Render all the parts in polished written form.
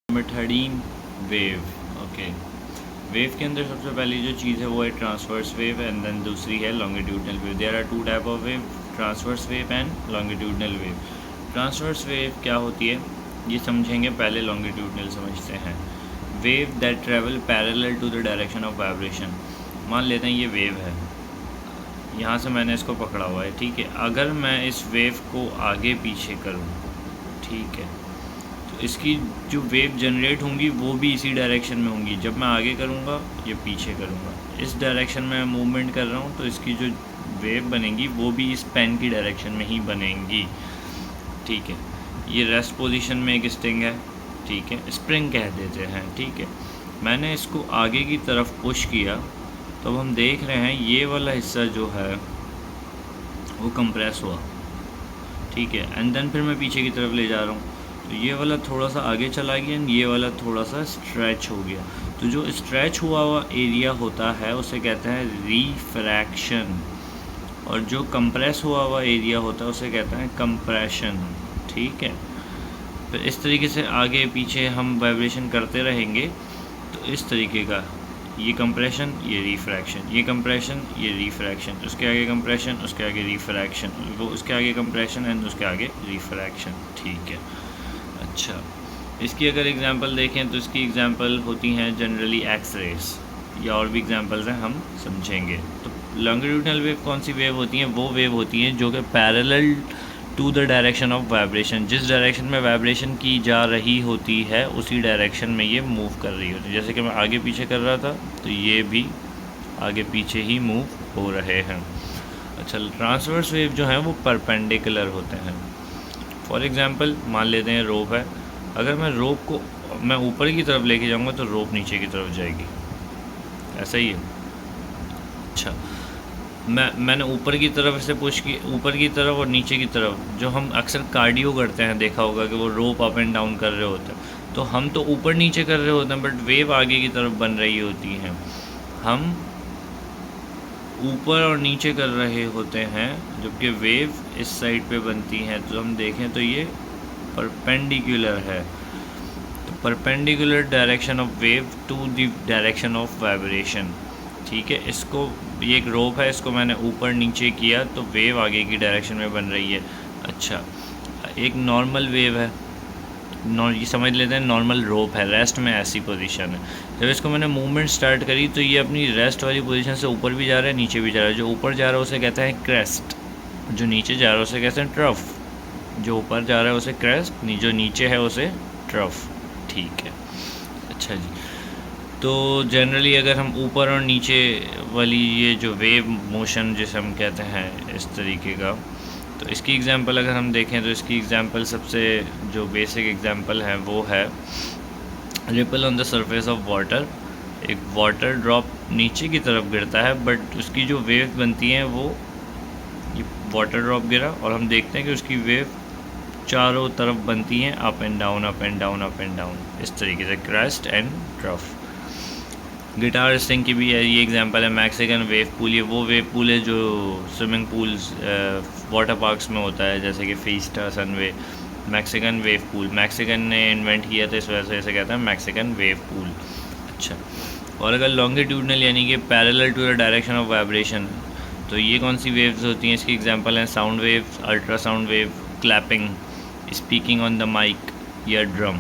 Number 13 wave. Okay, wave के अंदर सबसे पहली जो चीज़ है वो है ट्रांसवर्स वेव एंड देन दूसरी है longitudinal wave. There are two type of wave, transverse wave and longitudinal wave. Transverse wave क्या होती है ये समझेंगे, पहले लॉन्गिट्यूडनल समझते हैं। Wave that travel parallel to the direction of vibration. मान लेते हैं ये वेव है, यहाँ से मैंने इसको पकड़ा हुआ है, ठीक है। अगर मैं इस वेव को आगे पीछे करूँ, ठीक है, इसकी जो वेव जनरेट होंगी वो भी इसी डायरेक्शन में होंगी। जब मैं आगे करूँगा या पीछे करूँगा, इस डायरेक्शन में मूवमेंट कर रहा हूँ तो इसकी जो वेव बनेंगी वो भी इस पेन की डायरेक्शन में ही बनेंगी, ठीक है। ये रेस्ट पोजीशन में एक स्ट्रिंग है, ठीक है, स्प्रिंग कह देते हैं, ठीक है। मैंने इसको आगे की तरफ पुश किया तो अब हम देख रहे हैं ये वाला हिस्सा जो है वो कंप्रेस हुआ, ठीक है। एंड देन फिर मैं पीछे की तरफ ले जा रहा हूँ तो ये वाला थोड़ा सा आगे चला गया एंड ये वाला थोड़ा सा स्ट्रेच हो गया। तो जो स्ट्रेच हुआ हुआ एरिया होता है उसे कहते हैं रिफ्रैक्शन, और जो कंप्रेस हुआ हुआ एरिया होता है उसे कहते हैं कंप्रेशन, ठीक है। फिर इस तरीके से आगे पीछे हम वाइब्रेशन करते रहेंगे तो इस तरीके का, ये कंप्रेशन, ये रिफ्रैक्शन, ये कंप्रेशन, ये रिफ्रैक्शन, उसके आगे कंप्रेशन, उसके आगे रिफ्रैक्शन, वो उसके आगे कंप्रेशन एंड उसके आगे रिफ्रैक्शन, ठीक है। अच्छा, इसकी अगर एग्जांपल देखें तो इसकी एग्जांपल होती हैं जनरली एक्स रेस, या और भी एग्जांपल्स हैं, हम समझेंगे। तो लॉन्गिट्यूडनल वेव कौन सी वेव होती हैं? वो वेव होती हैं जो कि parallel to the direction of vibration, जिस डायरेक्शन में वाइब्रेशन की जा रही होती है उसी डायरेक्शन में ये मूव कर रही होती है। जैसे कि मैं आगे पीछे कर रहा था तो ये भी आगे पीछे ही मूव हो रहे हैं। अच्छा, ट्रांसवर्स वेव जो हैं वो परपेंडिकुलर होते हैं। फॉर एग्ज़ाम्पल मान लेते हैं रोप है, अगर मैं रोप को मैं ऊपर की तरफ लेके जाऊंगा तो रोप नीचे की तरफ जाएगी, ऐसा ही है। अच्छा, मैंने ऊपर की तरफ से पुश की, ऊपर की तरफ और नीचे की तरफ, जो हम अक्सर कार्डियो करते हैं, देखा होगा कि वो रोप अप एंड डाउन कर रहे होते हैं, तो हम तो ऊपर नीचे कर रहे होते हैं बट वेव आगे की तरफ बन रही होती हैं। हम ऊपर और नीचे कर रहे होते हैं जबकि वेव इस साइड पे बनती हैं। तो हम देखें तो ये परपेंडिकुलर है, तो perpendicular direction of wave to the direction of vibration, ठीक है। इसको, ये एक रोप है, इसको मैंने ऊपर नीचे किया तो वेव आगे की डायरेक्शन में बन रही है। अच्छा, एक नॉर्मल वेव है, ये समझ लेते हैं नॉर्मल रोप है, रेस्ट में ऐसी पोजीशन है। जब इसको मैंने मूवमेंट स्टार्ट करी तो ये अपनी रेस्ट वाली पोजीशन से ऊपर भी जा रहा है, नीचे भी जा रहा है। जो ऊपर जा रहा है उसे कहते हैं क्रेस्ट, जो नीचे जा रहा है उसे कहते हैं ट्रफ। जो ऊपर जा रहा है उसे क्रेस्ट, जो नीचे है उसे ट्रफ, ठीक है। अच्छा जी, तो जनरली अगर हम ऊपर और नीचे वाली ये जो वेव मोशन जिसे हम कहते हैं इस तरीके का, तो इसकी एग्जांपल अगर हम देखें तो इसकी एग्जांपल सबसे जो बेसिक एग्जांपल है वो है ripple on the surface of water. एक वाटर ड्रॉप नीचे की तरफ गिरता है बट उसकी जो वेव बनती हैं वो, ये वाटर ड्रॉप गिरा और हम देखते हैं कि उसकी वेव चारों तरफ बनती हैं, up and down, up and down, up and down, इस तरीके से, crest and trough. Guitar string की भी ये एग्जांपल है मैक्सिकन वेव पूल। ये वो वेव पूल है जो स्विमिंग पूल्स, वाटर पार्क्स में होता है, जैसे कि fiesta, सनवे। Mexican wave pool Mexican ने इन्वेंट किया था, इस वजह से इसे कहते हैं मैक्सिकन वेव पूल। अच्छा, और अगर लॉन्गिट्यूडनल यानी कि parallel to the direction of vibration, तो ये कौन सी वेव्स होती हैं? इसकी एग्जांपल हैं sound wave, ultrasound wave, clapping, speaking on the mic या ड्रम,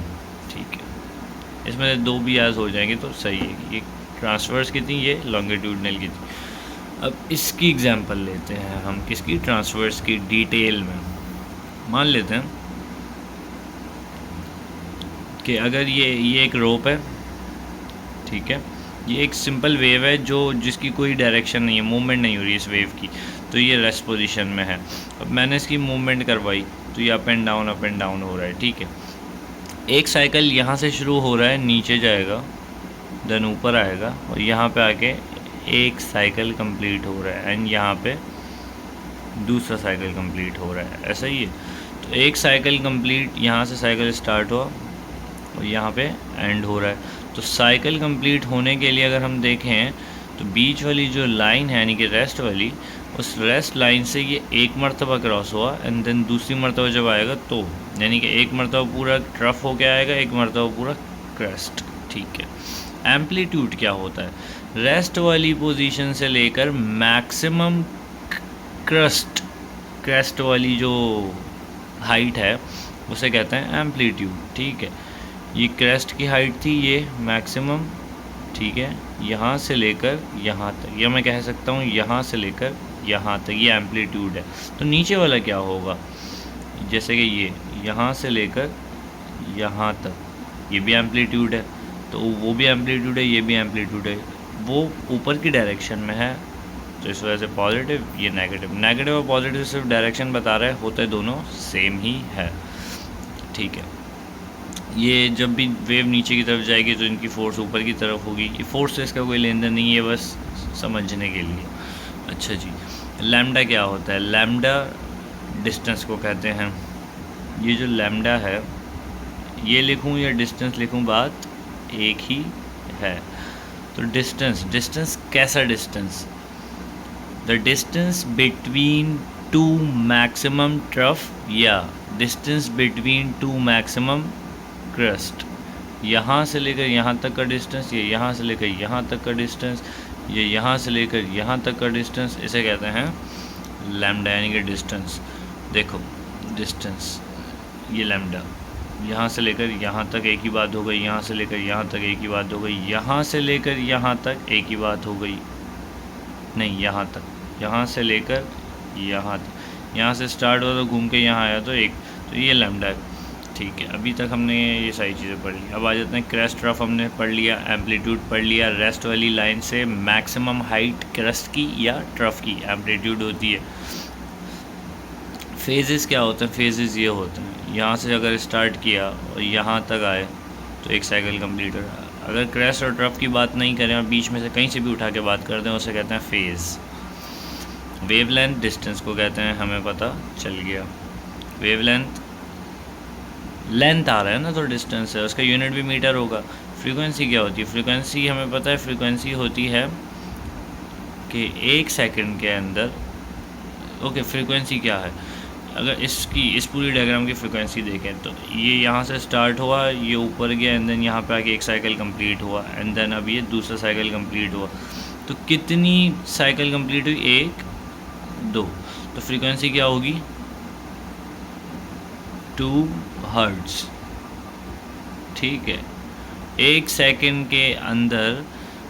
ठीक है। इसमें से दो भी याद हो जाएंगे तो सही है। ये ट्रांसवर्स की थी, ये लॉन्गिट्यूडनल की थी। अब इसकी एग्जांपल लेते हैं हम, किसकी? ट्रांसवर्स की, डिटेल में। मान लेते हैं कि अगर ये एक रोप है, ठीक है, ये एक सिंपल वेव है जो जिसकी कोई डायरेक्शन नहीं है, मूवमेंट नहीं हो रही इस वेव की, तो ये रेस्ट पोजीशन में है। अब मैंने इसकी मूवमेंट करवाई तो ये up and down, up and down हो रहा है, ठीक है। एक साइकिल यहाँ से शुरू हो रहा है, नीचे जाएगा, देन ऊपर आएगा और यहाँ पे आके एक साइकिल कंप्लीट हो रहा है एंड यहाँ पे दूसरा साइकिल कंप्लीट हो रहा है, ऐसा ही है। तो एक साइकिल कंप्लीट, यहाँ से साइकिल स्टार्ट हुआ और यहाँ पे एंड हो रहा है। तो साइकिल कंप्लीट होने के लिए अगर हम देखें तो बीच वाली जो लाइन है यानी कि रेस्ट वाली, उस रेस्ट लाइन से ये एक मरतबा क्रॉस हुआ एंड देन दूसरी मरतबा जब आएगा तो, यानी कि एक मरतबा पूरा ट्रफ हो के आएगा, एक मरतबा पूरा क्रेस्ट, ठीक है। एम्पलीट्यूड क्या होता है? रेस्ट वाली पोजीशन से लेकर मैक्सिमम क्रेस्ट वाली जो हाइट है उसे कहते हैं एम्पलीट्यूड, ठीक है। ये क्रेस्ट की हाइट थी, ये मैक्सिमम, ठीक है, यहाँ से लेकर यहाँ तक, या मैं कह सकता हूँ यहाँ से लेकर यहाँ तक, ये एम्पलीट्यूड है। तो नीचे वाला क्या होगा? जैसे कि ये यहाँ से लेकर यहाँ तक, ये भी एम्पलीट्यूड है, तो वो भी एम्पलीट्यूड है, ये भी एम्पलीट्यूड है, वो ऊपर की डायरेक्शन में है, तो इस वजह से पॉजिटिव, ये नेगेटिव। नेगेटिव और पॉजिटिव सिर्फ डायरेक्शन बता रहे हैं, होते दोनों सेम ही है, ठीक है। ये जब भी वेव नीचे की तरफ जाएगी तो इनकी फोर्स ऊपर की तरफ होगी। ये फोर्स से इसका कोई लेन देन नहीं है, बस समझने के लिए। अच्छा जी, लैम्डा क्या होता है? लैम्डा डिस्टेंस को कहते हैं। ये जो लैम्डा है, ये लिखूं या डिस्टेंस लिखूं, बात एक ही है। तो डिस्टेंस कैसा distance? The distance between two maximum trough या distance between two maximum crest. यहाँ से लेकर यहाँ तक का डिस्टेंस, ये यहाँ से लेकर यहाँ तक का डिस्टेंस, ये यहाँ से लेकर यहाँ तक का डिस्टेंस, इसे कहते हैं लैम्डा, यानी कि डिस्टेंस। देखो डिस्टेंस, ये लैम्डा, यहाँ से लेकर यहाँ तक एक ही बात हो गई, यहाँ से लेकर यहाँ तक एक ही बात हो गई, यहाँ से लेकर यहाँ तक एक ही बात हो गई, नहीं यहाँ तक, यहाँ से लेकर यहाँ तक, यहाँ से स्टार्ट हुआ तो घूम के यहाँ आया तो एक, तो ये लैम्डा है, ठीक है। अभी तक हमने ये सारी चीज़ें पढ़ ली। अब आ जाते हैं क्रेस्ट ट्रफ हमने पढ़ लिया, एम्पलीट्यूड पढ़ लिया। रेस्ट वाली लाइन से मैक्सिमम हाइट क्रेस्ट की या ट्रफ की एम्पलीट्यूड होती है। फेजेस क्या होते हैं? फेजेस ये होते हैं, यहाँ से अगर स्टार्ट किया और यहाँ तक आए तो एक साइकिल कंप्लीट हो रहा है। अगर क्रेस्ट और ट्रफ की बात नहीं करें और बीच में से कहीं से भी उठा के बात करते हैं, उसे कहते हैं फेज़। वेवलेंथ डिस्टेंस को कहते हैं, हमें पता चल गया। वेवलेंथ, लेंथ आ रहा है ना, तो डिस्टेंस है, उसका यूनिट भी मीटर होगा। फ्रीक्वेंसी क्या होती है? फ्रीक्वेंसी हमें पता है, फ्रीक्वेंसी होती है कि एक सेकंड के अंदर, ओके, फ्रीक्वेंसी क्या है? अगर इस पूरी डायग्राम की फ्रीक्वेंसी देखें तो ये यहाँ से स्टार्ट हुआ, ये ऊपर गया, एंड देन यहाँ पे आके एक साइकिल कंप्लीट हुआ, एंड देन अब ये दूसरा साइकिल कंप्लीट हुआ। तो कितनी साइकिल कंप्लीट हुई? 1, 2। तो फ्रीक्वेंसी क्या होगी? 2 हर्ट्ज़, ठीक है। एक सेकंड के अंदर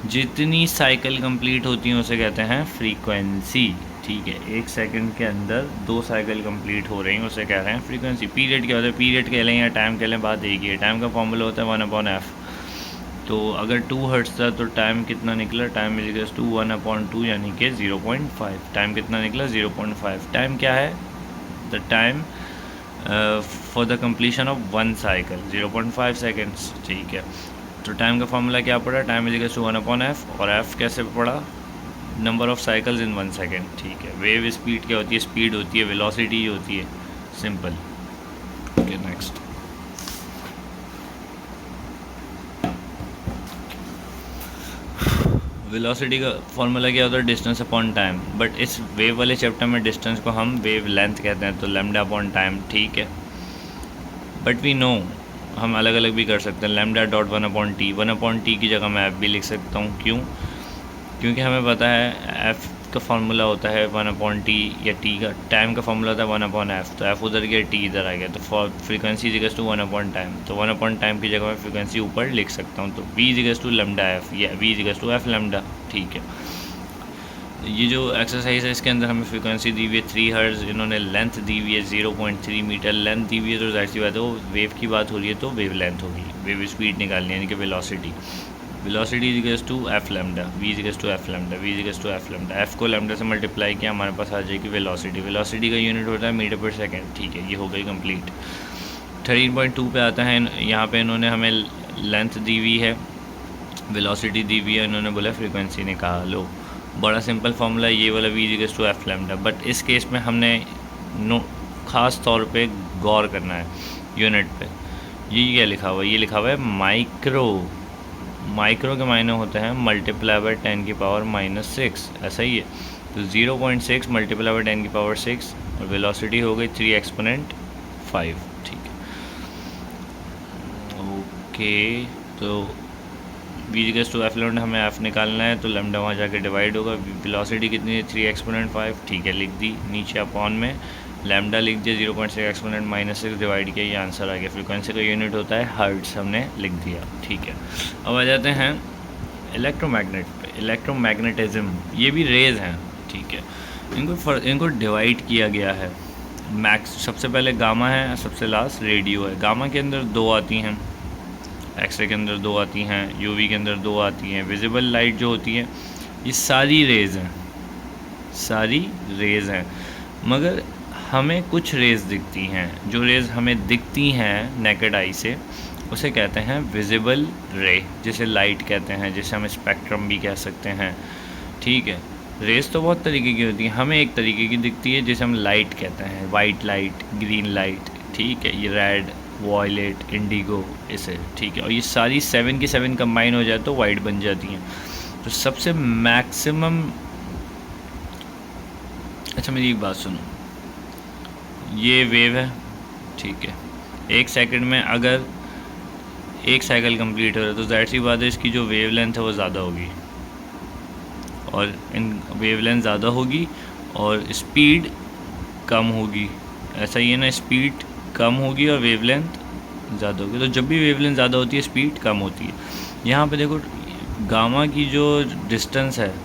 जितनी साइकिल कंप्लीट होती हैं उसे कहते हैं फ्रीक्वेंसी, ठीक है। एक सेकंड के अंदर 2 साइकिल कंप्लीट हो रही हैं, उसे कह रहे हैं फ्रीक्वेंसी। पीरियड क्या होता है? पीरियड कह लें या टाइम कह लें, बात एक ही है। टाइम का फॉर्मूला होता है 1/f। तो अगर 2 हर्ट्ज़ था तो टाइम कितना निकला? टाइम इज इक्वल्स टू 1/2, यानी कि 0.5। टाइम कितना निकला? 0.5। टाइम क्या है? The time for the completion of 1 cycle 0.5 seconds, ठीक है। तो टाइम का फॉर्मूला क्या पड़ा? Time is equals to 1/f, और f कैसे पड़ा? Number of cycles in 1 second, ठीक है। वेव स्पीड क्या होती है? स्पीड होती है, वेलोसिटी होती है, सिंपल। Okay, next. वेलोसिटी का फॉर्मूला क्या होता है? Distance upon time. बट इस वेव वाले चैप्टर में डिस्टेंस को हम वेव लेंथ कहते हैं, तो लैम्डा अपॉन टाइम, ठीक है। बट वी नो हम अलग अलग भी कर सकते हैं। लैम्डा डॉट 1/t, 1/t की जगह मैं f भी लिख सकता हूँ। क्यों? क्योंकि हमें पता है f का फार्मूला होता है 1/t, या t का टाइम का फार्मूला होता है 1/f। तो f उधर गया, t इधर आ गया, तो फ्रीक्वेंसी इज टू 1/टाइम। तो 1/टाइम की जगह मैं फ्रीक्वेंसी ऊपर लिख सकता हूँ। तो v is to lambda f, या v is to f lambda, ठीक है। ये जो एक्सरसाइज है इसके अंदर हमें फ्रीक्वेंसी दी हुई है 3 हर्ट्ज़, इन्होंने लेंथ दी हुई है 0.3 मीटर लेंथ दी हुई है। तो जाहिर सी बात है वो वेव की बात हो रही है, तो वेव लेंथ होगी। वेव स्पीड निकालनी है, यानी कि velocity. Velocity is equals to f lambda, v is equals to f lambda, v is equals to f lambda. f को लैम्डा से मल्टीप्लाई किया, हमारे पास आ जाएगी वेलोसिटी। वेलोसिटी का यूनिट होता है मीटर पर सेकेंड, ठीक है। ये हो गई कंप्लीट। 13.2 पे आता है। यहाँ पे इन्होंने हमें लेंथ दी हुई है, वेलोसिटी दी हुई है, इन्होंने बोला फ्रीक्वेंसी निकालो। बड़ा सिंपल फार्मूला ये वाला, v is to f lambda. But इस केस में हमने ख़ास तौर पे गौर करना है यूनिट पे। ये क्या लिखा हुआ है? ये लिखा हुआ है माइक्रो। माइक्रो के मायने होते हैं मल्टीप्लाई बाय 10⁻⁻6, ऐसा ही है। तो 0.6 मल्टीप्लाई बाय 10⁻⁶, और वेलोसिटी हो गई 3 एक्सपोनेंट 5, ठीक है। ओके, तो v equals to F lambda हमें एफ निकालना है, तो लैम्डा वहाँ जाके डिवाइड होगा। वेलोसिटी कितनी है 3 एक्सपोनेंट 5, ठीक है लिख दी। नीचे अपॉन में लैम्डा लिख दिया, 0.6 एक्सपोनेंट -6 डिवाइड किया, ये आंसर आ गया। फ्रीक्वेंसी का यूनिट होता है हर्ट्स, हमने लिख दिया, ठीक है। अब आ जाते हैं इलेक्ट्रोमैग्नेटिज्म, ये भी रेज हैं, ठीक है। इनको डिवाइड किया गया है। मैक्स सबसे पहले गामा है, सबसे लास्ट रेडियो है। गामा के अंदर 2 आती हैं, एक्सरे के अंदर 2 आती हैं, यूवी के अंदर 2 आती हैं। विजिबल लाइट जो होती है ये सारी रेज़ हैं, सारी रेज़ हैं, मगर हमें कुछ रेज़ दिखती हैं। जो रेज़ हमें दिखती हैं नेकेड आई से उसे कहते हैं विजिबल रे, जिसे लाइट कहते हैं, जिसे हम स्पेक्ट्रम भी कह सकते हैं, ठीक है। रेज़ तो बहुत तरीके की होती हैं, हमें एक तरीके की दिखती है जिसे हम लाइट कहते हैं, वाइट लाइट, ग्रीन लाइट, ठीक है, ये रेड, वॉयलेट, इंडिगो, इसे, ठीक है। और ये सारी 7 की 7 कंबाइन हो जाए तो वाइट बन जाती हैं। तो सबसे मैक्सिमम, अच्छा मेरी एक बात सुनो, ये वेव है, ठीक है। 1 सेकंड में अगर 1 साइकिल कंप्लीट हो रहा है तो जाहिर सी बात है इसकी जो वेव लेंथ है वो ज़्यादा होगी, और इन वेव लेंथ ज़्यादा होगी और स्पीड कम होगी। ऐसा ही है ना, स्पीड कम होगी और वेवलेंथ ज़्यादा होगी। तो जब भी वेवलेंथ ज़्यादा होती है स्पीड कम होती है। यहाँ पे देखो गामा की जो डिस्टेंस है,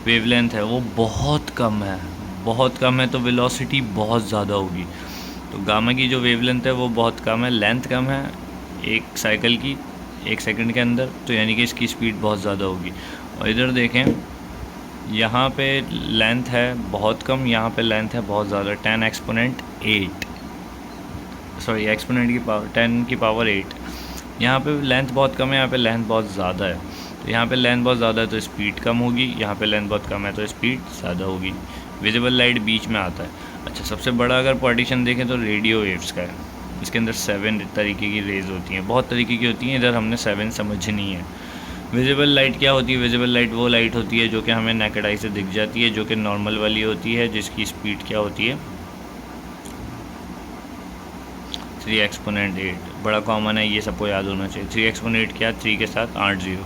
वेवलेंथ है, वो बहुत कम है, बहुत कम है, तो वेलोसिटी बहुत ज़्यादा होगी। तो गामा की जो वेवलेंथ है वो बहुत कम है, लेंथ कम है 1 साइकिल की 1 सेकंड के अंदर, तो यानी कि इसकी स्पीड बहुत ज़्यादा होगी। और इधर देखें, यहाँ पे लेंथ है बहुत कम, यहाँ पे लेंथ है बहुत ज़्यादा, 10 एक्सपोनेंट 8, सॉरी एक्सपोनेंट की पावर 10 की पावर 8। यहाँ पे लेंथ बहुत कम है, यहाँ पे लेंथ बहुत ज़्यादा है। तो यहाँ पे लेंथ बहुत ज़्यादा है तो स्पीड कम होगी, यहाँ पे लेंथ बहुत कम है तो स्पीड ज़्यादा होगी। विजिबल लाइट बीच में आता है। अच्छा, सबसे बड़ा अगर पार्टीशन देखें तो रेडियो वेव्स का है। इसके अंदर 7 तरीके की रेज होती हैं, बहुत तरीके की होती हैं, इधर हमने 7 समझनी है। विजिबल लाइट क्या होती है? विजिबल लाइट वो लाइट होती है जो कि हमें नेकेड आई से दिख जाती है, जो कि नॉर्मल वाली होती है, जिसकी स्पीड क्या होती है 3 एक्सपोनेंट 8। बड़ा कॉमन है, ये सबको याद होना चाहिए। 3 एक्सपोनेंट क्या, 3 के साथ 80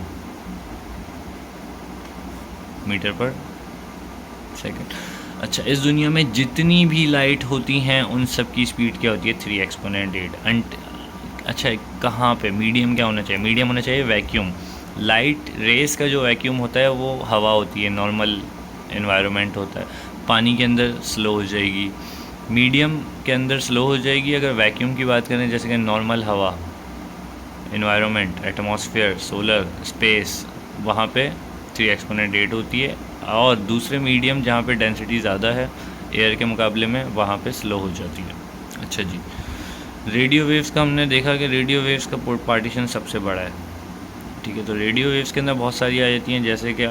मीटर पर सेकंड। अच्छा, इस दुनिया में जितनी भी लाइट होती हैं उन सब की स्पीड क्या होती है 3 एक्सपोनेंट 8। अच्छा, कहाँ पे मीडियम क्या होना चाहिए? मीडियम होना चाहिए वैक्यूम। लाइट रेस का जो वैक्यूम होता है वो हवा होती है, नॉर्मल एनवायरनमेंट होता है। पानी के अंदर स्लो हो जाएगी, मीडियम के अंदर स्लो हो जाएगी। अगर वैक्यूम की बात करें, जैसे कि नॉर्मल हवा, एनवायरनमेंट, एटमॉस्फेयर, सोलर, स्पेस, वहाँ पे 3 एक्सपोनेंट 8 होती है। और दूसरे मीडियम जहाँ पे डेंसिटी ज़्यादा है एयर के मुकाबले में, वहाँ पे स्लो हो जाती है। अच्छा जी, रेडियो वेव्स का हमने देखा कि रेडियो वेव्स का पार्टीशन सबसे बड़ा है, ठीक है। तो रेडियो वेव्स के अंदर बहुत सारी आ जाती हैं, जैसे कि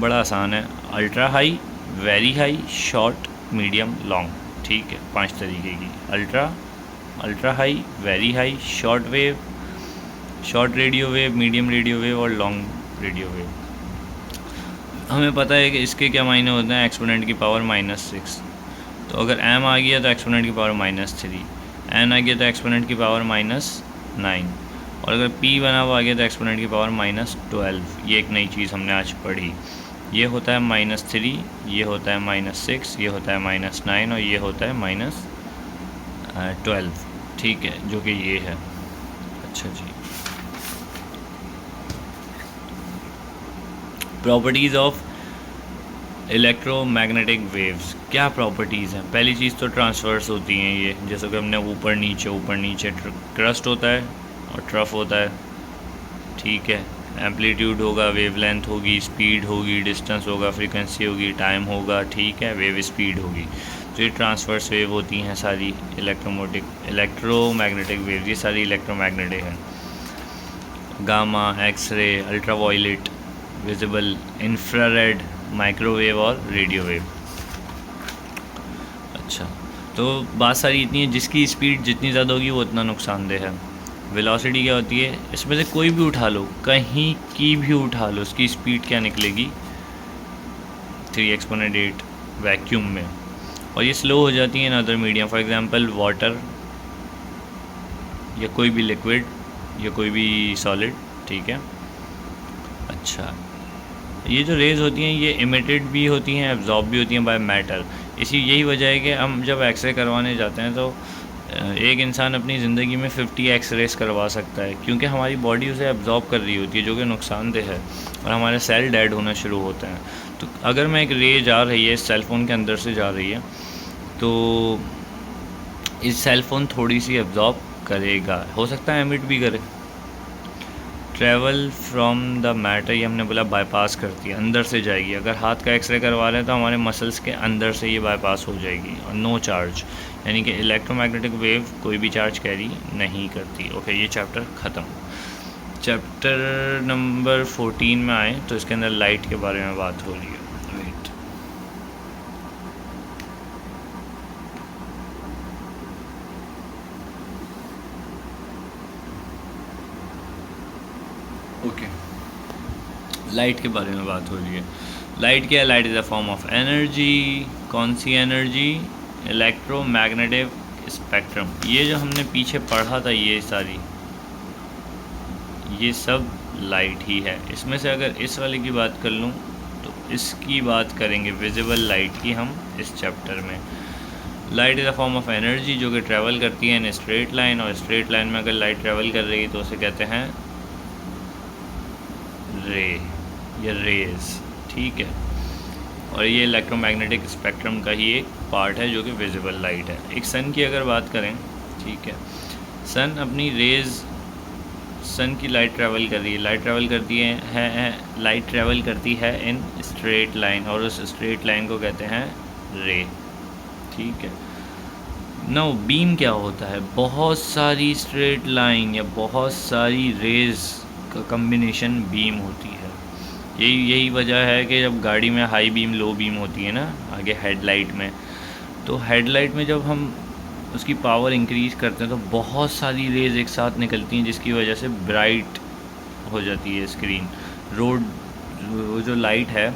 बड़ा आसान है, ultra high, very high, short, medium, long, ठीक है। 5 तरीके की, ultra high, very high, short wave, short radio wave, medium radio wave और लॉन्ग रेडियो वेव। हमें पता है कि इसके क्या मायने होते हैं, एक्सपोनेंट की पावर -6। तो अगर m आ गया तो एक्सपोनेंट की पावर -3, n आ गया तो एक्सपोनेंट की पावर -9, और अगर p बना हुआ आ गया तो एक्सपोनेंट की पावर -12। ये एक नई चीज़ हमने आज पढ़ी। ये होता है -3, ये होता है -6, ये होता है -9 और ये होता है -12, ठीक है, जो कि ये है। अच्छा जी, प्रॉपर्टीज़ ऑफ इलेक्ट्रोमैग्नेटिक वेव्स। क्या प्रॉपर्टीज़ हैं? पहली चीज़ तो ट्रांसवर्स होती हैं ये, जैसे कि हमने ऊपर नीचे क्रस्ट होता है और ट्रफ होता है, ठीक है। एम्पलीट्यूड होगा, वेवलेंथ होगी, स्पीड होगी, डिस्टेंस होगा, फ्रीक्वेंसी होगी, टाइम होगा, ठीक है, वेव स्पीड होगी। तो ये ट्रांसवर्स वेव होती हैं सारी इलेक्ट्रोमैग्नेटिक वेव, ये सारी इलेक्ट्रोमैग्नेटिक हैं। Gamma, X ray, ultraviolet, visible, infrared, microwave और रेडियो वेव। अच्छा, तो बात सारी इतनी है, जिसकी स्पीड जितनी ज़्यादा होगी वो उतना नुकसानदेह है। वेलोसिटी क्या होती है? इसमें से कोई भी उठा लो, कहीं की भी उठा लो, उसकी स्पीड क्या निकलेगी 3 एक्सपोनेंट 8 वैक्यूम में, और ये स्लो हो जाती है in other medium. For example water या कोई भी लिक्विड या कोई भी सॉलिड, ठीक है। अच्छा, ये जो रेज़ होती हैं ये इमिटेड भी होती हैं, एब्जॉर्ब भी होती हैं बाय मैटर। यही वजह है कि हम जब एक्सरे करवाने जाते हैं तो एक इंसान अपनी ज़िंदगी में 50 एक्सरेस करवा सकता है, क्योंकि हमारी बॉडी उसे एब्जॉर्ब कर रही होती है, जो कि नुकसानदेह है, और हमारे सेल डेड होना शुरू होते हैं। तो अगर मैं एक रे जा रही है, इस सेल फ़ोन के अंदर से जा रही है, तो इस सेल फ़ोन थोड़ी सी एब्जॉर्ब करेगा, हो सकता है एमिट भी करे। ट्रैवल फ्रॉम द मैटर, ये हमने बोला बाईपास करती है, अंदर से जाएगी। अगर हाथ का एक्सरे करवा रहे हैं तो हमारे मसल्स के अंदर से ये बाईपास हो जाएगी, और नो चार्ज, यानी कि इलेक्ट्रोमैग्नेटिक वेव कोई भी चार्ज कैरी नहीं करती। ओके, ये चैप्टर ख़त्म। चैप्टर नंबर 14 में आए तो इसके अंदर लाइट के बारे में बात हो रही है। वेट, ओके, लाइट के बारे में बात हो रही है। लाइट क्या है? Light is a form of energy. कौन सी एनर्जी? Electromagnetic spectrum. ये जो हमने पीछे पढ़ा था, ये सब लाइट ही है। इसमें से अगर इस वाले की बात कर लूँ तो इसकी बात करेंगे विजिबल लाइट की हम इस चैप्टर में। Light is a form of energy जो कि ट्रैवल करती है इन स्ट्रेट लाइन, और स्ट्रेट लाइन में अगर लाइट ट्रैवल कर रही है तो उसे कहते हैं रे या रेज, ठीक है। और ये इलेक्ट्रोमैग्नेटिक स्पेक्ट्रम का ही एक पार्ट है जो कि विजिबल लाइट है। एक सन की अगर बात करें, ठीक है, सन अपनी रेज, सन की लाइट ट्रैवल कर रही है, लाइट ट्रैवल करती है लाइट ट्रैवल करती है इन स्ट्रेट लाइन, और उस स्ट्रेट लाइन को कहते हैं रे, ठीक है। नाउ बीम क्या होता है? बहुत सारी स्ट्रेट लाइन या बहुत सारी रेज का कम्बिनेशन बीम होती है। यही वजह है कि जब गाड़ी में हाई बीम लो बीम होती है ना आगे हेडलाइट में, तो हेडलाइट में जब हम उसकी पावर इंक्रीज़ करते हैं तो बहुत सारी रेज एक साथ निकलती हैं, जिसकी वजह से ब्राइट हो जाती है स्क्रीन। वो जो लाइट है,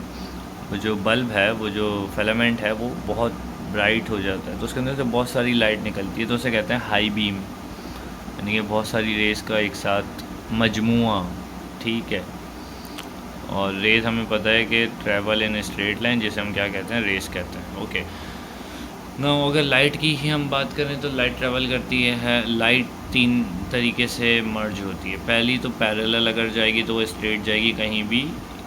वो जो बल्ब है, वो जो फिलामेंट है, वो बहुत ब्राइट हो जाता है, तो उसके अंदर से बहुत सारी लाइट निकलती है, तो उसे कहते हैं हाई बीम, यानी कि बहुत सारी रेज का एक साथ मजमुआ, ठीक है। और रेज हमें पता है कि ट्रैवल इन स्ट्रेट लाइन, जिसे हम क्या कहते हैं? रेस कहते हैं। ओके, ना अगर लाइट की ही हम बात करें तो लाइट ट्रैवल करती है, लाइट 3 तरीके से मर्ज होती है। पहली तो पैरेलल अगर जाएगी तो वो स्ट्रेट जाएगी, कहीं भी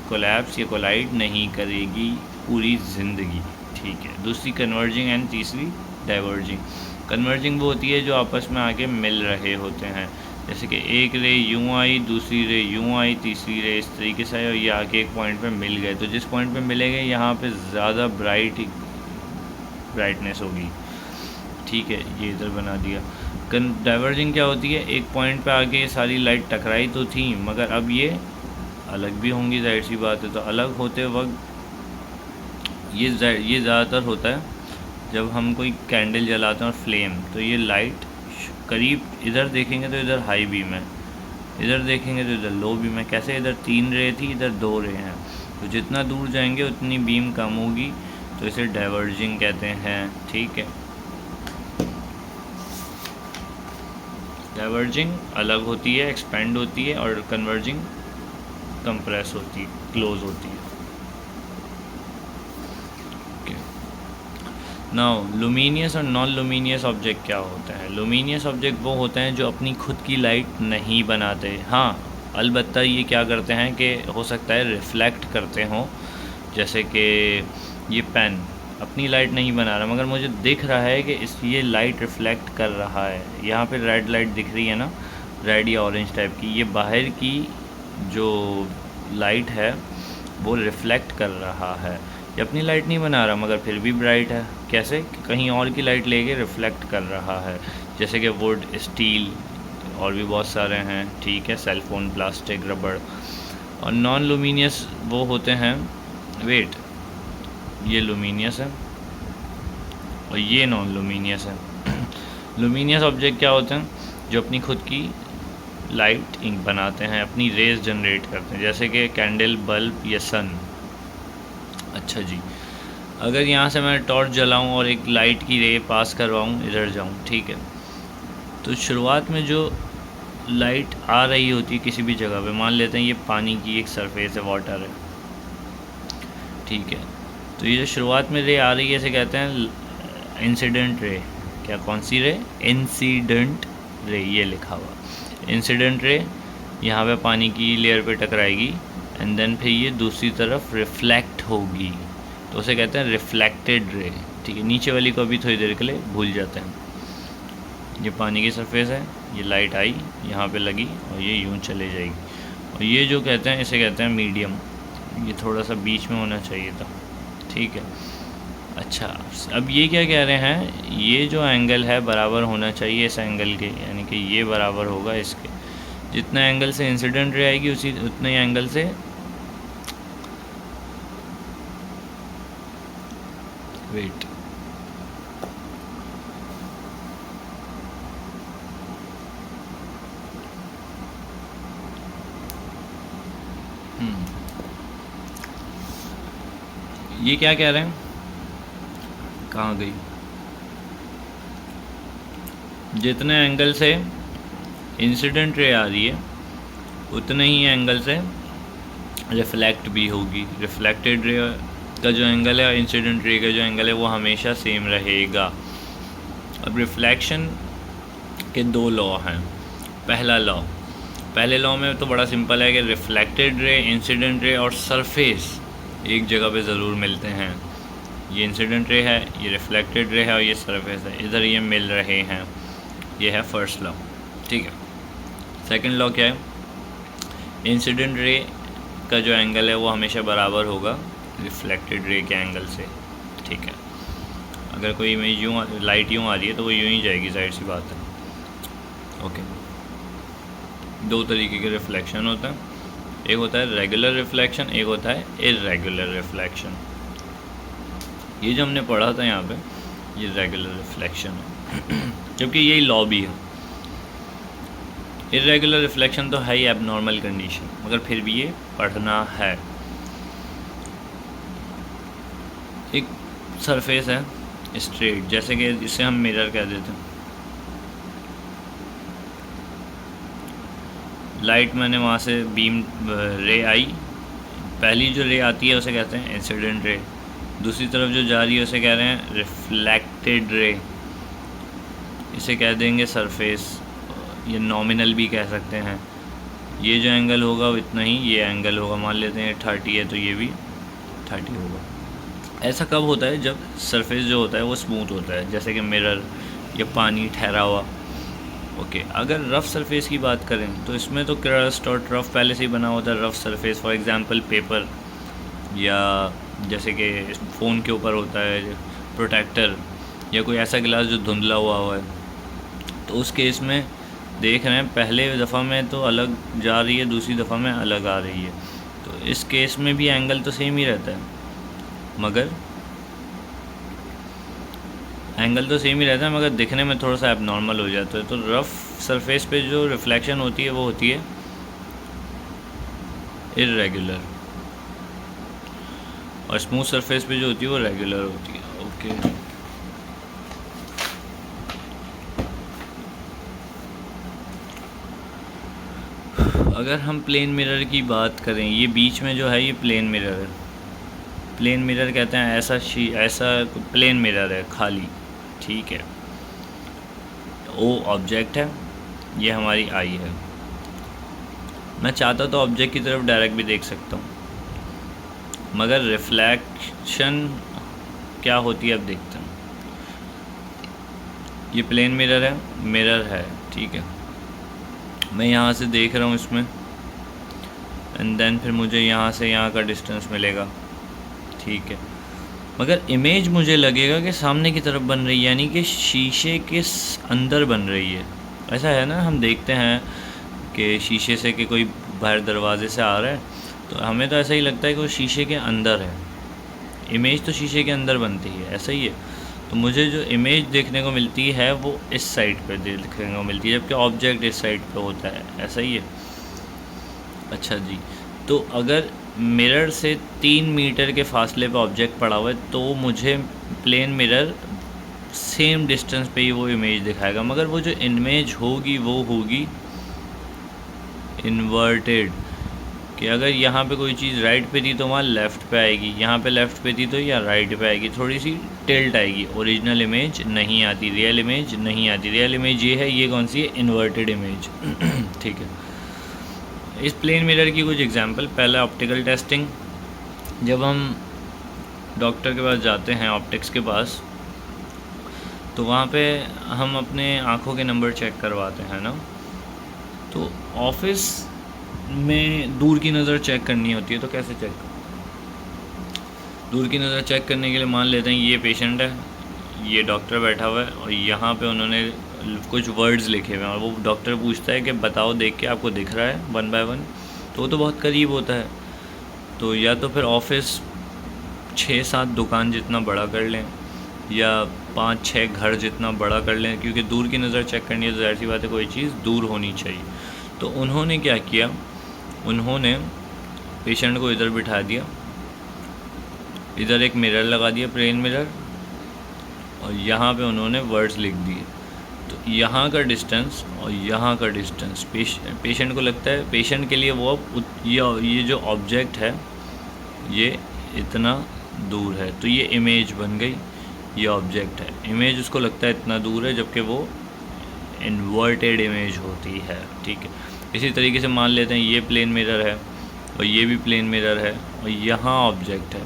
कोलैप्स या कोलाइड नहीं करेगी पूरी ज़िंदगी, ठीक है। दूसरी कन्वर्जिंग एंड तीसरी डाइवर्जिंग। कन्वर्जिंग वो होती है जो आपस में आके मिल रहे होते हैं, जैसे कि एक रे यूँ आई, दूसरी रे यूँ आई, तीसरी रे इस तरीके से आई, और ये आके एक पॉइंट पे मिल गए, तो जिस पॉइंट पे मिलेंगे यहाँ पे ज़्यादा ब्राइटनेस होगी, ठीक है, ये इधर बना दिया। डाइवर्जिंग क्या होती है? एक पॉइंट पे आके सारी लाइट टकराई तो थी, मगर अब ये अलग भी होंगी, जाहिर सी बात है। तो अलग होते वक्त ये ज़्यादातर होता है जब हम कोई कैंडल जलाते हैं और फ्लेम, तो ये लाइट करीब इधर देखेंगे तो इधर हाई बीम है, इधर देखेंगे तो इधर लो बीम है। कैसे? इधर 3 रे थी, इधर 2 रे हैं, तो जितना दूर जाएंगे उतनी बीम कम होगी, तो इसे डाइवर्जिंग कहते हैं, ठीक है। डाइवर्जिंग अलग होती है, एक्सपेंड होती है, और कन्वर्जिंग कंप्रेस होती है, क्लोज होती है। नाउ लुमिनियस और नॉन लुमिनियस ऑब्जेक्ट क्या होते हैं? लुमिनियस ऑब्जेक्ट वो होते हैं जो अपनी खुद की लाइट नहीं बनाते। हाँ, अलबत्ता ये क्या करते हैं कि हो सकता है रिफ्लेक्ट करते हों, जैसे कि ये पेन अपनी लाइट नहीं बना रहा, मगर मुझे दिख रहा है कि ये लाइट रिफ्लेक्ट कर रहा है। यहाँ पे रेड लाइट दिख रही है ना, रेड या ऑरेंज टाइप की, ये बाहर की जो लाइट है वो रिफ्लेक्ट कर रहा है। ये अपनी लाइट नहीं बना रहा मगर फिर भी ब्राइट है। कैसे? कहीं और की लाइट लेके रिफ्लेक्ट कर रहा है, जैसे कि वुड, स्टील और भी बहुत सारे हैं, ठीक है, सेलफोन, प्लास्टिक, रबड़। और नॉन लुमिनियस वो होते हैं, वेट, ये लुमिनियस है और ये नॉन लुमिनियस है। लुमिनियस ऑब्जेक्ट क्या होते हैं? जो अपनी खुद की लाइट इंक बनाते हैं, अपनी रेज जनरेट करते हैं, जैसे कि कैंडल, बल्ब या सन। अच्छा जी, अगर यहाँ से मैं टॉर्च जलाऊँ और एक लाइट की रे पास करवाऊँ, इधर जाऊँ, ठीक है, तो शुरुआत में जो लाइट आ रही होती है किसी भी जगह पे, मान लेते हैं ये पानी की एक सरफेस है, वाटर है, ठीक है, तो ये जो शुरुआत में रे आ रही है इसे कहते हैं इंसिडेंट रे। क्या, कौन सी रे? इंसिडेंट रे, ये लिखा हुआ इंसिडेंट रे। यहाँ पे पानी की लेयर पे टकराएगी एंड देन फिर ये दूसरी तरफ रिफ्लेक्ट होगी, तो उसे कहते हैं रिफ्लेक्टेड रे, ठीक है। नीचे वाली को अभी थोड़ी देर के लिए भूल जाते हैं। ये पानी की सरफेस है, ये लाइट आई यहाँ पे लगी और ये यूं चले जाएगी, और ये जो कहते हैं इसे कहते हैं मीडियम, ये थोड़ा सा बीच में होना चाहिए था, ठीक है। अच्छा, अब ये क्या कह रहे हैं, ये जो एंगल है बराबर होना चाहिए इस एंगल के, यानी कि ये बराबर होगा इसके, जितना एंगल से इंसिडेंट रे आएगी उसी उतने ही एंगल से वेट ये क्या कह रहे हैं, कहाँ गई, जितने एंगल से इंसिडेंट रे आ रही है उतने ही एंगल से रिफ्लेक्ट भी होगी। रिफ्लेक्टेड रे का जो एंगल है और इंसिडेंट रे का जो एंगल है वो हमेशा सेम रहेगा। अब रिफ्लेक्शन के दो लॉ हैं। पहले लॉ में तो बड़ा सिंपल है कि रिफ्लेक्टेड रे, इंसिडेंट रे और सरफेस एक जगह पे ज़रूर मिलते हैं। ये इंसिडेंट रे है, ये रिफ्लेक्टेड रे है और ये सरफेस है, इधर ये मिल रहे हैं। ये है फर्स्ट लॉ, ठीक है। सेकंड लॉ क्या है, इंसिडेंट रे का जो एंगल है वो हमेशा बराबर होगा रिफ्लेक्टेड रे के एंगल से, ठीक है। अगर कोई इमेज यूँ, लाइट यूँ आ रही है तो वो यूँ ही जाएगी, जाहिर सी बात है, ओके। दो तरीके के रिफ्लेक्शन होता है, एक होता है रेगुलर रिफ्लेक्शन, एक होता है इर्रेगुलर रिफ्लेक्शन। ये जो हमने पढ़ा था यहाँ पे ये रेगुलर रिफ्लेक्शन है, जबकि यही लॉ भी है। इर्रेगुलर रिफ्लेक्शन तो है ही एबनॉर्मल कंडीशन, मगर फिर भी ये पढ़ना है। एक सरफेस है स्ट्रेट, जैसे कि इसे हम मिरर कह देते हैं। लाइट मैंने वहाँ से बीम रे आई, पहली जो रे आती है उसे कहते हैं इंसिडेंट रे, दूसरी तरफ जो जा रही है उसे कह रहे हैं रिफ्लेक्टेड रे, इसे कह देंगे सरफेस, ये नॉमिनल भी कह सकते हैं। ये जो एंगल होगा वो इतना ही ये एंगल होगा, मान लेते हैं 30 है तो ये भी 30 होगा। ऐसा कब होता है, जब सरफेस जो होता है वो स्मूथ होता है, जैसे कि मिरर या पानी ठहरा हुआ, ओके। अगर रफ़ सरफेस की बात करें तो इसमें तो क्रस्ट और ट्रफ पहले से ही बना होता है। Rough surface for example paper, या जैसे कि फ़ोन के ऊपर होता है प्रोटेक्टर, या कोई ऐसा गिलास जो धुंधला हुआ है, तो उस केस में देख रहे हैं पहले दफ़ा में तो अलग जा रही है, दूसरी दफ़ा में अलग आ रही है, तो इस केस में भी एंगल तो सेम ही रहता है, मगर दिखने में थोड़ा सा एबनॉर्मल हो जाता है। तो रफ़ सरफेस पे जो रिफ्लेक्शन होती है वो होती है इर्रेगुलर, और स्मूथ सरफेस पे जो होती है वो रेगुलर होती है, ओके। अगर हम प्लेन मिरर की बात करें, ये बीच में जो है ये प्लेन मिरर है। प्लेन मिरर कहते हैं ऐसा प्लेन मिरर है खाली, ठीक है। ओ ऑब्जेक्ट है, ये हमारी आई है। मैं चाहता तो ऑब्जेक्ट की तरफ डायरेक्ट भी देख सकता हूँ, मगर रिफ्लेक्शन क्या होती है अब देखते हैं। ये प्लेन मिरर है, ठीक है। मैं यहाँ से देख रहा हूँ इसमें, एंड देन फिर मुझे यहाँ से यहाँ का डिस्टेंस मिलेगा, ठीक है। मगर इमेज मुझे लगेगा कि सामने की तरफ बन रही है, यानी कि शीशे के अंदर बन रही है। ऐसा है ना, हम देखते हैं कि शीशे से कि कोई बाहर दरवाजे से आ रहा है, तो हमें तो ऐसा ही लगता है कि वो शीशे के अंदर है। इमेज तो शीशे के अंदर बनती है, ऐसा ही है। तो मुझे जो इमेज देखने को मिलती है वो इस साइड पे देखने को मिलती है, जबकि ऑब्जेक्ट इस साइड पे होता है, ऐसा ही है। अच्छा जी, तो अगर मिरर से 3 मीटर के फासले पे ऑब्जेक्ट पड़ा हुआ है तो मुझे प्लेन मिरर सेम डिस्टेंस पे ही वो इमेज दिखाएगा, मगर वो जो इमेज होगी वो होगी इन्वर्टेड, कि अगर यहाँ पे कोई चीज़ राइट पे थी तो वहाँ लेफ़्ट पे आएगी, यहाँ पे लेफ़्ट पे थी तो यहाँ राइट पे आएगी, थोड़ी सी टिल्ट आएगी। ओरिजिनल इमेज नहीं आती, रियल इमेज नहीं आती। रियल इमेज ये है, ये कौन सी है? Inverted image. ठीक है। इस प्लेन मिरर की कुछ एग्जांपल, पहला ऑप्टिकल टेस्टिंग। जब हम डॉक्टर के पास जाते हैं, ऑप्टिक्स के पास, तो वहाँ पे हम अपने आँखों के नंबर चेक करवाते हैं ना। तो ऑफिस में दूर की नज़र चेक करनी होती है, तो कैसे चेक? दूर की नज़र चेक करने के लिए मान लेते हैं ये पेशेंट है, ये डॉक्टर बैठा हुआ है और यहाँ पे उन्होंने कुछ वर्ड्स लिखे हुए हैं और वो डॉक्टर पूछता है कि बताओ देख के आपको दिख रहा है 1 बाय 1, तो वो तो बहुत करीब होता है। तो या तो फिर ऑफिस 6-7 दुकान जितना बड़ा कर लें या 5-6 घर जितना बड़ा कर लें, क्योंकि दूर की नज़र चेक करनी है तो ज़ाहिर सी बात है कोई चीज़ दूर होनी चाहिए। तो उन्होंने क्या किया, उन्होंने पेशेंट को इधर बिठा दिया, इधर एक मिरर लगा दिया, प्लेन मिरर, और यहाँ पे उन्होंने वर्ड्स लिख दिए। तो यहाँ का डिस्टेंस और यहाँ का डिस्टेंस पेशेंट को लगता है, पेशेंट के लिए वो ये जो ऑब्जेक्ट है ये इतना दूर है, तो ये इमेज बन गई, ये ऑब्जेक्ट है। इमेज उसको लगता है इतना दूर है, जबकि वो इन्वर्टेड इमेज होती है। ठीक है। इसी तरीके से मान लेते हैं ये प्लेन मिरर है और ये भी प्लेन मिरर है और यहाँ ऑब्जेक्ट है,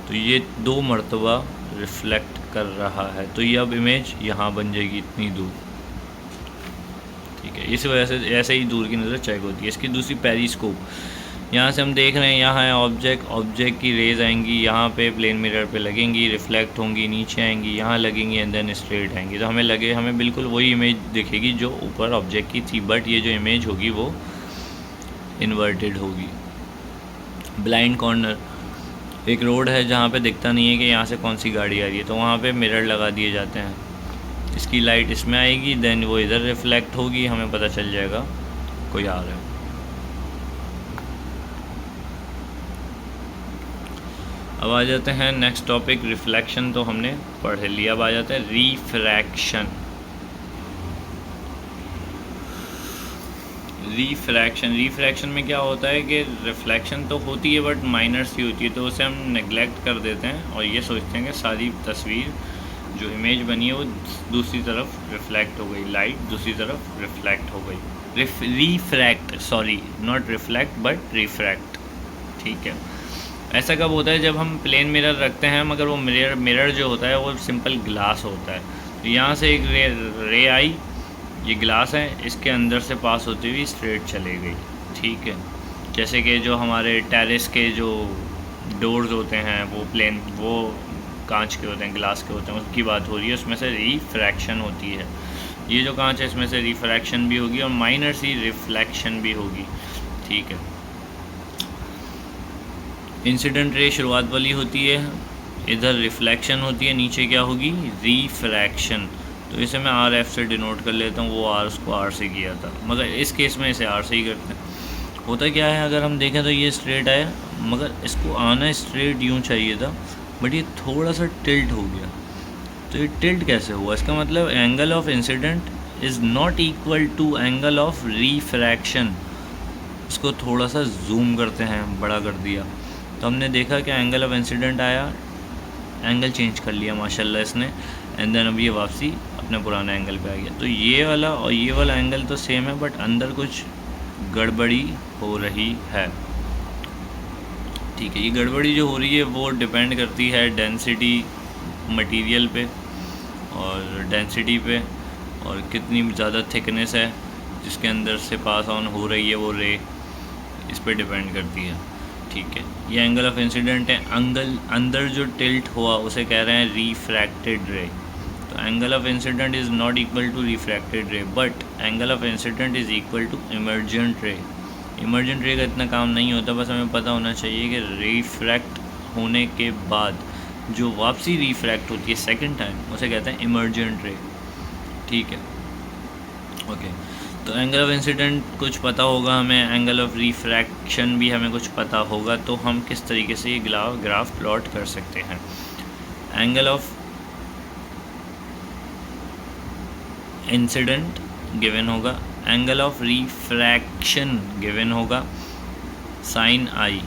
तो ये 2 मरतबा रिफ्लेक्ट कर रहा है, तो ये अब इमेज यहाँ बन जाएगी इतनी दूर। ठीक है। इस वजह से ऐसे ही दूर की नज़र चेक होती है। इसकी दूसरी पेरिस्कोप, यहाँ से हम देख रहे हैं, यहाँ है ऑब्जेक्ट की रेज आएंगी, यहाँ पे प्लेन मिरर पे लगेंगी, रिफ्लेक्ट होंगी, नीचे आएंगी, यहाँ लगेंगी एंड देन स्ट्रेट आएंगी, तो हमें बिल्कुल वही इमेज दिखेगी जो ऊपर ऑब्जेक्ट की थी, बट ये जो इमेज होगी वो इन्वर्टेड होगी। ब्लाइंड कॉर्नर, एक रोड है जहाँ पे दिखता नहीं है कि यहाँ से कौन सी गाड़ी आ रही है, तो वहाँ पे मिरर लगा दिए जाते हैं, इसकी लाइट इसमें आएगी, देन वो इधर रिफ्लेक्ट होगी, हमें पता चल जाएगा कोई आ रहा है। अब आ जाते हैं नेक्स्ट टॉपिक, रिफ्लेक्शन तो हमने पढ़ लिया। अब आ जाता है रिफ्रैक्शन। रिफ्रैक्शन में क्या होता है कि रिफ्लेक्शन तो होती है बट माइनर सी होती है, तो उसे हम नेग्लेक्ट कर देते हैं और ये सोचते हैं कि सारी तस्वीर जो इमेज बनी है वो दूसरी तरफ रिफ्लेक्ट हो गई, लाइट दूसरी तरफ रिफ्लेक्ट हो गई। Refract, sorry, not reflect but refract. ठीक है। ऐसा कब होता है? जब हम प्लेन मिरर रखते हैं, मगर वो मिरर जो होता है वो सिंपल ग्लास होता है, तो यहाँ से एक रे आई, ये ग्लास है, इसके अंदर से पास होती हुई स्ट्रेट चले गई। ठीक है। जैसे कि जो हमारे टेरेस के जो डोर्स होते हैं वो कांच के होते हैं, ग्लास के होते हैं, उसकी बात हो रही है, उसमें से रिफ्रैक्शन होती है। ये जो कांच है इसमें से रिफ्रैक्शन भी होगी और माइनर सी रिफ्लेक्शन भी होगी। ठीक है। इंसिडेंट रे शुरुआत वाली होती है, इधर रिफ्लेक्शन होती है, नीचे क्या होगी? रिफ्रैक्शन। तो इसे मैं आर एफ से डिनोट कर लेता हूँ, वो आर उसको आर से किया था, मगर इस केस में इसे आर से ही करते हैं। होता क्या है, अगर हम देखें तो ये स्ट्रेट आया, मगर इसको आना स्ट्रेट यूँ चाहिए था, बट ये थोड़ा सा टिल्ट हो गया। तो ये टिल्ट कैसे हुआ? इसका मतलब angle of incident is not equal to angle of refraction. इसको थोड़ा सा जूम करते हैं, बड़ा कर दिया, तो हमने देखा कि एंगल ऑफ इंसिडेंट आया, एंगल चेंज कर लिया माशाल्लाह इसने, एंड देन अब ये वापसी अपने पुराने एंगल पे आ गया। तो ये वाला और ये वाला एंगल तो सेम है, बट अंदर कुछ गड़बड़ी हो रही है। ठीक है। ये गड़बड़ी जो हो रही है वो डिपेंड करती है डेंसिटी मटेरियल पे और डेंसिटी पे, और कितनी ज़्यादा थिकनेस है जिसके अंदर से पास ऑन हो रही है वो रे, इस पर डिपेंड करती है। ठीक है। ये एंगल ऑफ इंसिडेंट है, अंदर जो टिल्ट हुआ उसे कह रहे हैं रिफ्रैक्टेड रे। तो angle of incident is not equal to refracted ray, but angle of incident is equal to emergent ray. Emergent ray का इतना काम नहीं होता, बस हमें पता होना चाहिए कि रिफ्रैक्ट होने के बाद जो वापसी रिफ्रैक्ट होती है सेकंड टाइम, उसे कहते हैं इमर्जेंट रे। ठीक है। ओके। तो एंगल ऑफ इंसिडेंट कुछ पता होगा हमें, एंगल ऑफ रिफ्रैक्शन भी हमें कुछ पता होगा, तो हम किस तरीके से ये ग्राफ प्लॉट कर सकते हैं। एंगल ऑफ इंसिडेंट गिवन होगा एंगल ऑफ रिफ्रैक्शन गिवन होगा साइन आई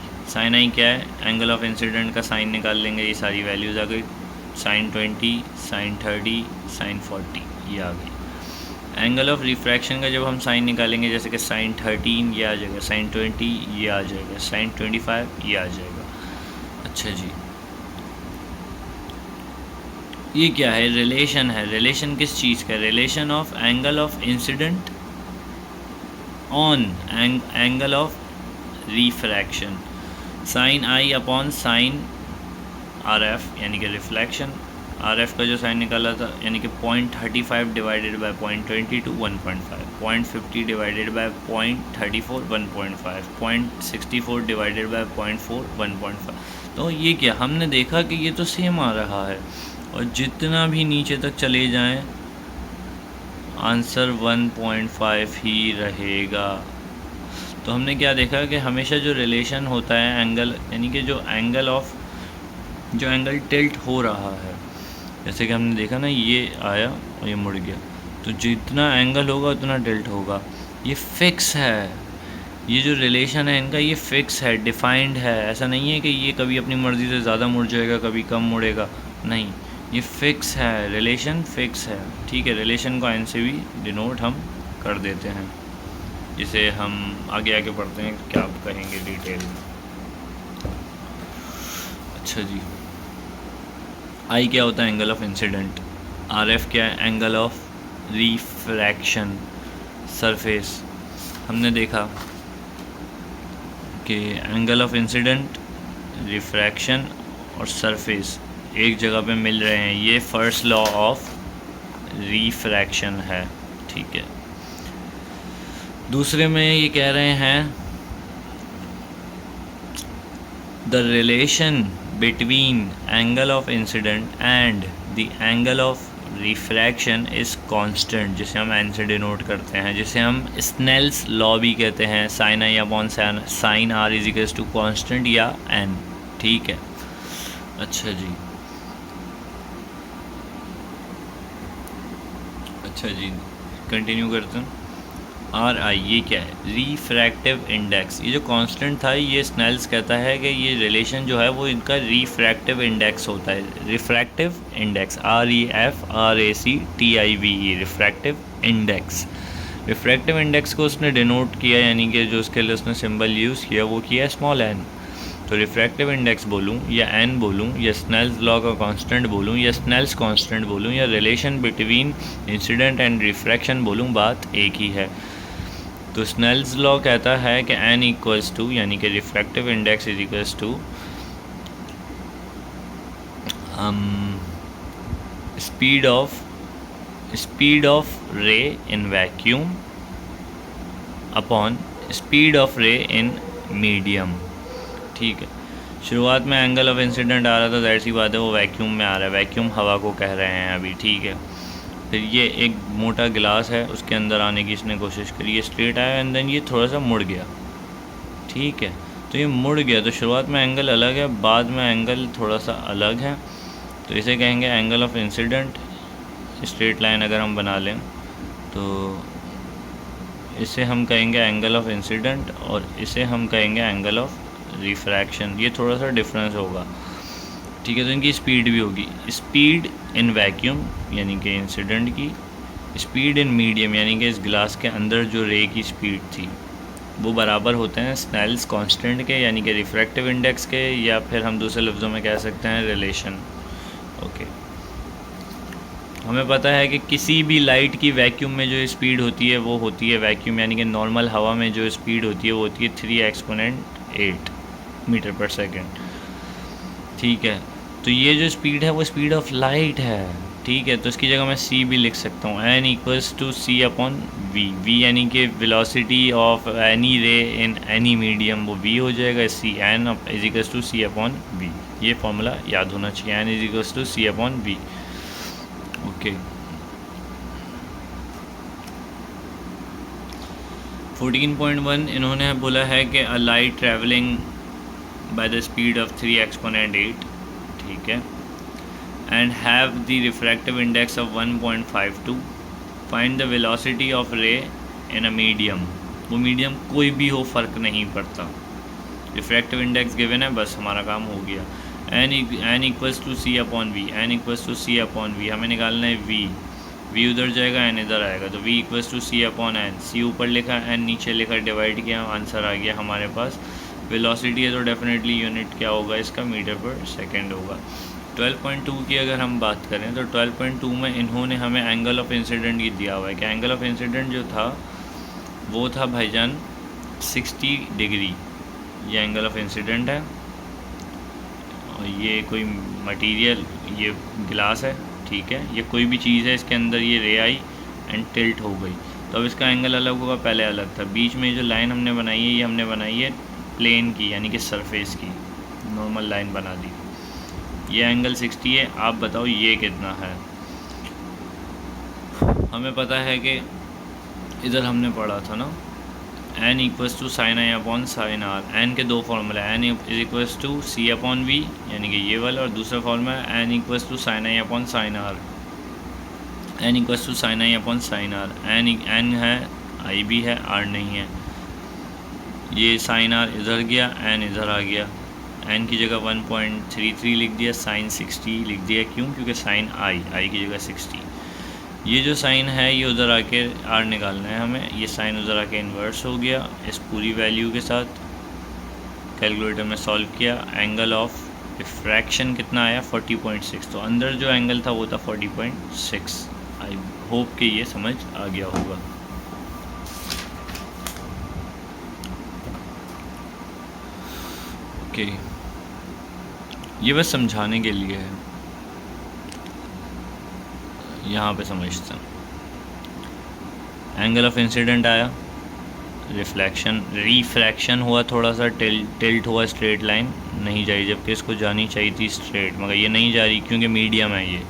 क्या है, एंगल ऑफ इंसिडेंट का साइन निकाल लेंगे, ये सारी वैल्यूज़ आ गई, sin 20, sin 30, sin 40 ये आ गई। एंगल ऑफ रिफ्रैक्शन का जब हम साइन निकालेंगे, जैसे कि sin 13 ये आ जाएगा, sin 20 ये आ जाएगा, sin 25 ये आ जाएगा। अच्छा जी, ये क्या है, रिलेशन है। रिलेशन किस चीज़ का, relation of angle of incident on angle of refraction, sine I upon sine R F यानी कि रिफ्लेक्शन। आर एफ का जो साइन निकाला था यानी कि 0.35 divided by 0.22 1.5, 0.50 divided by 0.34 1.5, 0.64 divided by 0.4 1.5। तो ये क्या, हमने देखा कि ये तो सेम आ रहा है, और जितना भी नीचे तक चले जाएं आंसर 1.5 ही रहेगा। तो हमने क्या देखा कि हमेशा जो रिलेशन होता है एंगल, यानी कि जो एंगल टिल्ट हो रहा है, जैसे कि हमने देखा ना ये आया और ये मुड़ गया, तो जितना एंगल होगा उतना टिल्ट होगा। ये फिक्स है, ये जो रिलेशन है इनका ये फिक्स है, डिफाइंड है। ऐसा नहीं है कि ये कभी अपनी मर्ज़ी से ज़्यादा मुड़ जाएगा, कभी कम मुड़ेगा, नहीं, ये फिक्स है, रिलेशन फिक्स है। ठीक है, रिलेशन को एन से भी डिनोट हम कर देते हैं, जिसे हम आगे पढ़ते हैं क्या आप कहेंगे डिटेल में। अच्छा जी, आई क्या होता है, angle of incident. R F क्या है, एंगल ऑफ रिफ्रैक्शन सरफेस। हमने देखा कि एंगल ऑफ इंसिडेंट, रिफ्रैक्शन और सरफेस एक जगह पे मिल रहे हैं, ये फर्स्ट लॉ ऑफ रिफ्रैक्शन है। ठीक है, दूसरे में ये कह रहे हैं the relation between angle of incident and the angle of refraction is constant, जिसे हम एन से डिनोट करते हैं, जिसे हम स्नेल्स लॉ भी कहते हैं, sine I upon sine R is equals to constant या एन। ठीक है, अच्छा जी, अच्छा जी, कंटिन्यू करते हैं। आर आई ये क्या है, रिफ्रैक्टिव इंडेक्स। ये जो कांस्टेंट था ये स्नेल्स कहता है कि ये रिलेशन जो है वो इनका रिफ्रैक्टिव इंडेक्स होता है। Refractive index, REFRACTIVE, refractive index. Refractive index को उसने डिनोट किया, यानी कि जो उसके लिए उसने सिंबल यूज़ किया वो किया स्मॉल n। तो रिफ्रैक्टिव इंडेक्स बोलूँ या n बोलूँ या स्नेल्स लॉ का कांस्टेंट बोलूँ या स्नेल्स कांस्टेंट बोलूँ या relation between incident and refraction बोलूँ, बात एक ही है। तो स्नेल्स लॉ कहता है कि n इक्वल्स टू, यानी कि refractive index is equals to speed of ray in vacuum upon speed of ray in medium. ठीक है, शुरुआत में एंगल ऑफ इंसिडेंट आ रहा था, ज़ाहिर सी बात है वो वैक्यूम में आ रहा है, वैक्यूम हवा को कह रहे हैं अभी। ठीक है, फिर ये एक मोटा गिलास है, उसके अंदर आने की इसने कोशिश करी, ये स्ट्रेट आया एंड देन ये थोड़ा सा मुड़ गया। ठीक है, तो ये मुड़ गया, तो शुरुआत में एंगल अलग है, बाद में एंगल थोड़ा सा अलग है, तो इसे कहेंगे angle of incident. Straight line अगर हम बना लें तो इसे हम कहेंगे एंगल ऑफ इंसिडेंट और इसे हम कहेंगे एंगल ऑफ रिफ्रैक्शन। ये थोड़ा सा डिफरेंस होगा। ठीक है, तो इनकी स्पीड भी होगी, स्पीड इन वैक्यूम यानी कि इंसिडेंट की, स्पीड इन मीडियम यानी कि इस गिलास के अंदर जो रे की स्पीड थी वो बराबर होते हैं स्नेल्स कांस्टेंट के, यानी कि रिफ्रैक्टिव इंडेक्स के, या फिर हम दूसरे लफ्ज़ों में कह सकते हैं रिलेशन। ओके, हमें पता है कि किसी भी लाइट की वैक्यूम में जो स्पीड होती है वो होती है वैक्यूम, यानी कि नॉर्मल हवा में जो स्पीड होती है वो होती है 3 एक्सपोनेंट 8 मीटर पर सेकेंड। ठीक है, तो ये जो स्पीड है वो स्पीड ऑफ लाइट है। ठीक है, तो इसकी जगह मैं c भी लिख सकता हूँ, n equals to c upon v यानी कि velocity of any ray in any medium, वो v हो जाएगा, c n is equals to c upon v। ये फॉर्मूला याद होना चाहिए, n is equals to c upon v। Okay, 14.1 इन्होंने बोला है कि a light travelling by the speed of 3 exponent 8, ठीक है, and have the refractive index of 1.52, find the velocity of ray in a medium, वो मीडियम कोई भी हो फ़र्क नहीं पड़ता, रिफ्रैक्टिव इंडेक्स गिवन है, बस हमारा काम हो गया। N equals to C upon V, N equals to C upon V, हमें निकालना है वी उधर जाएगा, एन इधर आएगा, तो v equals to C upon n, c ऊपर लिखा, एन नीचे लिखा, डिवाइड किया, आंसर आ गया हमारे पास। वेलोसिटी है तो डेफिनेटली यूनिट क्या होगा इसका, मीटर पर सेकेंड होगा। 12.2 की अगर हम बात करें तो 12.2 में इन्होंने हमें एंगल ऑफ इंसिडेंट ही दिया हुआ है कि एंगल ऑफ इंसिडेंट जो था वो था भाईजान 60 डिग्री, ये एंगल ऑफ इंसिडेंट है। और ये कोई मटेरियल, ये गिलास है, ठीक है, ये कोई भी चीज़ है, इसके अंदर ये रे आई एंड टिल्ट हो गई, तो अब इसका एंगल अलग होगा, पहले अलग था। बीच में जो लाइन हमने बनाई है ये हमने बनाई है प्लेन की, यानी कि सरफेस की, नॉर्मल लाइन बना दी। ये एंगल 60 है, आप बताओ ये कितना है। हमें पता है कि इधर हमने पढ़ा था ना, N equals to sine I upon sine R, N के दो formula, N is equals to C upon V, यानी कि ये वाला, और दूसरा फार्मूला है N equals to sine I upon sine R, N equals to sine I upon sine R. N है, आई भी है, आर नहीं है, ये साइन आर इधर गया, एन इधर आ गया, एन की जगह 1.33 लिख दिया, साइन 60 लिख दिया, क्यों, क्योंकि साइन आई की जगह 60। ये जो साइन है ये उधर आके आर निकालना है हमें, ये साइन उधर आके इन्वर्स हो गया इस पूरी वैल्यू के साथ। कैलकुलेटर में सॉल्व किया, एंगल ऑफ रिफ्रैक्शन कितना आया 40.6, तो अंदर जो एंगल था वो था 40.6। आई होप कि ये समझ आ गया होगा। ओके, ये बस समझाने के लिए है, यहाँ पे समझते हैं। एंगल ऑफ इंसिडेंट आया, रिफ्रैक्शन हुआ, थोड़ा सा टिल्ट हुआ, स्ट्रेट लाइन नहीं जा रही, जबकि इसको जानी चाहिए थी स्ट्रेट, मगर ये नहीं जा रही क्योंकि मीडियम है, ये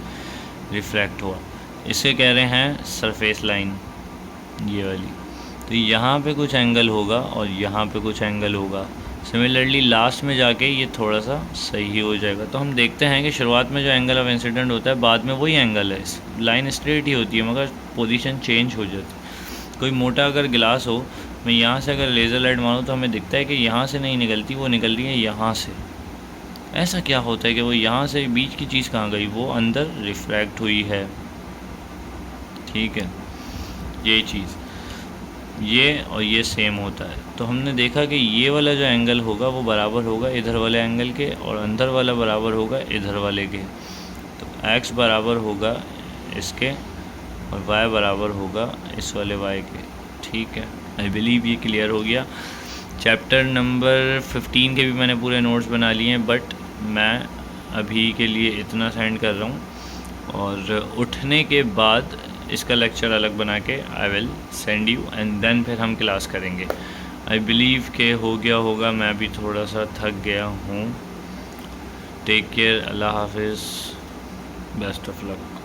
रिफ्रैक्ट हुआ। इसे कह रहे हैं सरफेस लाइन, ये वाली, तो यहाँ पे कुछ एंगल होगा और यहाँ पे कुछ एंगल होगा। सिमिलरली लास्ट में जाके ये थोड़ा सा सही हो जाएगा। तो हम देखते हैं कि शुरुआत में जो एंगल ऑफ इंसिडेंट होता है बाद में वही एंगल है, लाइन स्ट्रेट ही होती है मगर पोजीशन चेंज हो जाती है। कोई मोटा अगर गिलास हो, मैं यहाँ से अगर लेज़र लाइट मारूँ तो हमें दिखता है कि यहाँ से नहीं निकलती, वो निकल रही है यहाँ से। ऐसा क्या होता है कि वो यहाँ से बीच की चीज़ कहाँ गई, वो अंदर रिफ्रैक्ट हुई है, ठीक है। ये चीज़, ये और ये सेम होता है। तो हमने देखा कि ये वाला जो एंगल होगा वो बराबर होगा इधर वाले एंगल के, और अंदर वाला बराबर होगा इधर वाले के। तो x बराबर होगा इसके और y बराबर होगा इस वाले y के, ठीक है। आई बिलीव ये क्लियर हो गया। चैप्टर नंबर 15 के भी मैंने पूरे नोट्स बना लिए हैं, बट मैं अभी के लिए इतना सेंड कर रहा हूँ, और उठने के बाद इसका लेक्चर अलग बना के I will send you, and then फिर हम क्लास करेंगे। आई बिलीव के हो गया होगा, मैं भी थोड़ा सा थक गया हूँ। टेक केयर, अल्लाह हाफिज़, बेस्ट ऑफ लक।